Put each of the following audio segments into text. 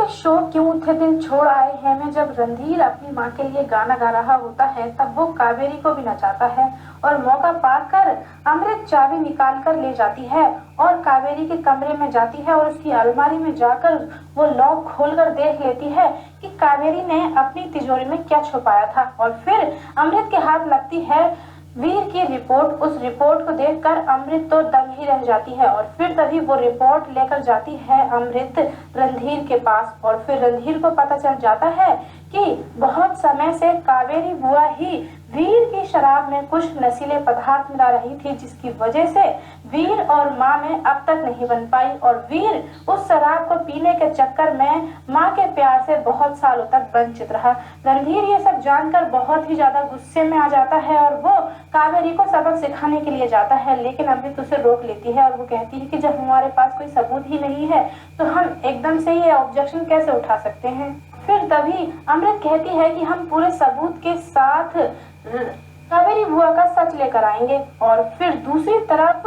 के शो क्यों थे दिन छोड़ आए हैं में जब रणधीर अपनी माँ के लिए गाना गा रहा होता है तब वो कावेरी को भी नचाता है और मौका पाकर अमृत चाबी निकाल कर ले जाती है और कावेरी के कमरे में जाती है और उसकी अलमारी में जाकर वो लॉक खोलकर देख लेती है कि कावेरी ने अपनी तिजोरी में क्या छुपाया था। और फिर अमृत के हाथ लगती है वीर की रिपोर्ट। उस रिपोर्ट को देखकर अमृत तो दंग ही रह जाती है और फिर तभी वो रिपोर्ट लेकर जाती है अमृत रणधीर के पास। और फिर रणधीर को पता चल जाता है कि बहुत समय से कावेरी बुआ ही वीर की शराब में कुछ नशीले पदार्थ मिला रही थी, जिसकी वजह से वीर और माँ में अब तक नहीं बन पाई और वीर उस शराब को पीने के चक्कर में माँ के प्यार से बहुत सालों तक वंचित रहा। रणधीर ये सब जानकर बहुत ही ज्यादा गुस्से में आ जाता है और वो कावेरी को सबक सिखाने के लिए जाता है, लेकिन अमृत उसे रोक लेती है और वो कहती है कि जब हमारे पास कोई सबूत ही नहीं है तो हम एकदम से ये ऑब्जेक्शन कैसे उठा सकते हैं। फिर तभी अमृत कहती है कि हम पूरे सबूत के साथ कावेरी बुआ का सच लेकर आएंगे। और फिर दूसरी तरफ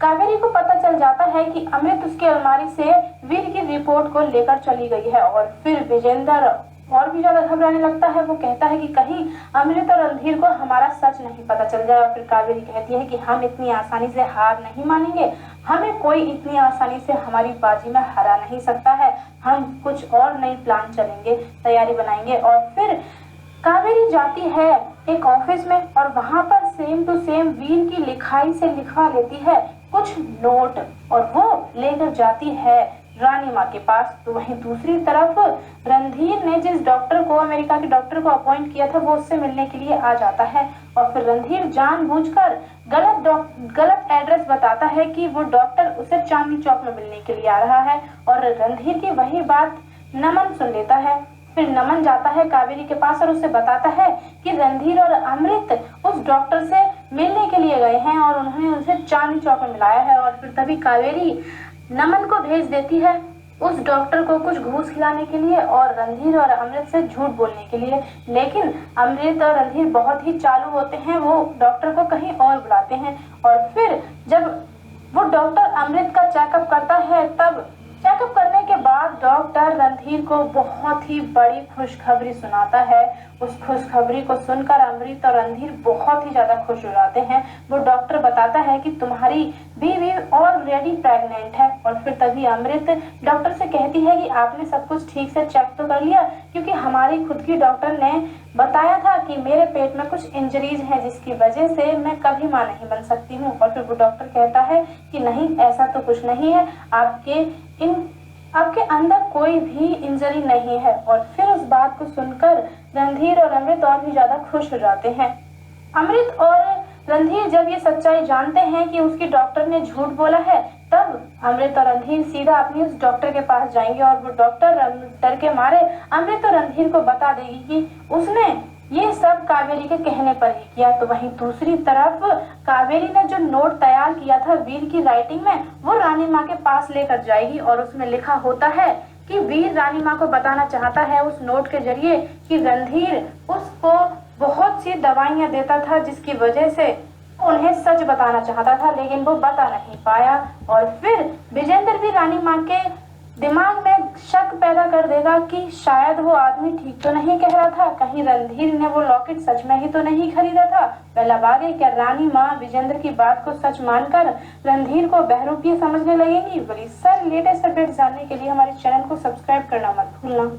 कावेरी को पता चल जाता है कि अमृत उसकी अलमारी से वीर की रिपोर्ट को लेकर चली गई है और फिर विजेंद्र और भी ज्यादा घबराने लगता है। वो कहता है कि कहीं अमृत और रणधीर को हमारा सच नहीं पता चल जाए। और फिर कावेरी कहती है कि हम इतनी आसानी से हार नहीं मानेंगे, हमें कोई इतनी आसानी से हमारी बाजी में हरा नहीं सकता है, हम कुछ और नई प्लान चलेंगे, तैयारी बनाएंगे। और फिर कावेरी जाती है एक ऑफिस में और वहां पर सेम टू सेम वीर की लिखाई से लिखवा लेती है कुछ नोट और वो लेकर जाती है रानी माँ के पास। तो वहीं दूसरी तरफ रणधीर ने जिस डॉक्टर को, अमेरिका के डॉक्टर को अपॉइंट किया था, वो उससे मिलने के लिए आ जाता है और फिर रणधीर जानबूझकर गलत एड्रेस बताता है कि वो डॉक्टर उसे चांदनी चौक में मिलने के लिए आ रहा है। और रणधीर की वही बात नमन सुन लेता है। फिर नमन जाता है कावेरी के पास और उसे बताता है कि रणधीर और अमृत उस डॉक्टर से मिलने के लिए गए हैं और उन्होंने उसे चांदनी चौक में मिलाया है। और फिर तभी कावेरी नमन को भेज देती है उस डॉक्टर को कुछ घूस खिलाने के लिए और रणधीर और अमृत से झूठ बोलने के लिए। लेकिन अमृत और रणधीर बहुत ही चालू होते हैं, वो डॉक्टर को कहीं और बुलाते हैं। और फिर जब वो डॉक्टर अमृत का चेकअप करता है तब चेकअप करने के बाद डॉक्टर रणधीर को बहुत ही बड़ी खुशखबरी सुनाता है। उस खुशखबरी को सुनकर अमृत और रणधीर बहुत ही ज्यादा खुश हो जाते हैं। वो डॉक्टर बताता है कि तुम्हारी बीवी ऑलरेडी प्रेग्नेंट है। और फिर तभी अमृत डॉक्टर से कहती है कि आपने सब कुछ ठीक से चेक तो कर लिया, क्योंकि हमारी खुद की डॉक्टर ने बताया था कि मेरे पेट में कुछ इंजरीज हैं जिसकी वजह से मैं कभी मां नहीं बन सकती हूँ। और फिर वो डॉक्टर कहता है कि नहीं, ऐसा तो कुछ नहीं है, आपके अंदर कोई भी इंजरी नहीं है। और फिर उस बात को सुनकर रणधीर और अमृत और भी ज्यादा खुश हो जाते हैं। अमृत और रणधीर जब ये सच्चाई जानते हैं कि उसकी डॉक्टर ने झूठ बोला है, तब अमृत और रणधीर सीधा अपनी उस डॉक्टर के पास जाएंगे और वो डॉक्टर डर के मारे अमृत और रणधीर को बता देगी कि उसने ये सब कावेरी के कहने पर ही किया। तो वहीं दूसरी तरफ कावेरी ने जो नोट तैयार किया था वीर की राइटिंग में, वो रानी माँ के पास लेकर जाएगी और उसमें लिखा होता है कि वीर रानी माँ को बताना चाहता है उस नोट के जरिए कि रणधीर उसको बहुत सी दवाइयाँ देता था, जिसकी वजह से उन्हें सच बताना चाहता था लेकिन वो बता नहीं पाया। और फिर विजेंद्र भी रानी माँ के दिमाग में शक पैदा कर देगा कि शायद वो आदमी ठीक तो नहीं कह रहा था, कहीं रणधीर ने वो लॉकेट सच में ही तो नहीं खरीदा था। पहला आगे क्या रानी माँ विजेंद्र की बात को सच मानकर रणधीर को बहरूपी समझने लगेंगी। बड़ी सर लेटेस्ट अपडेट जानने के लिए हमारे चैनल को सब्सक्राइब करना मत भूलना।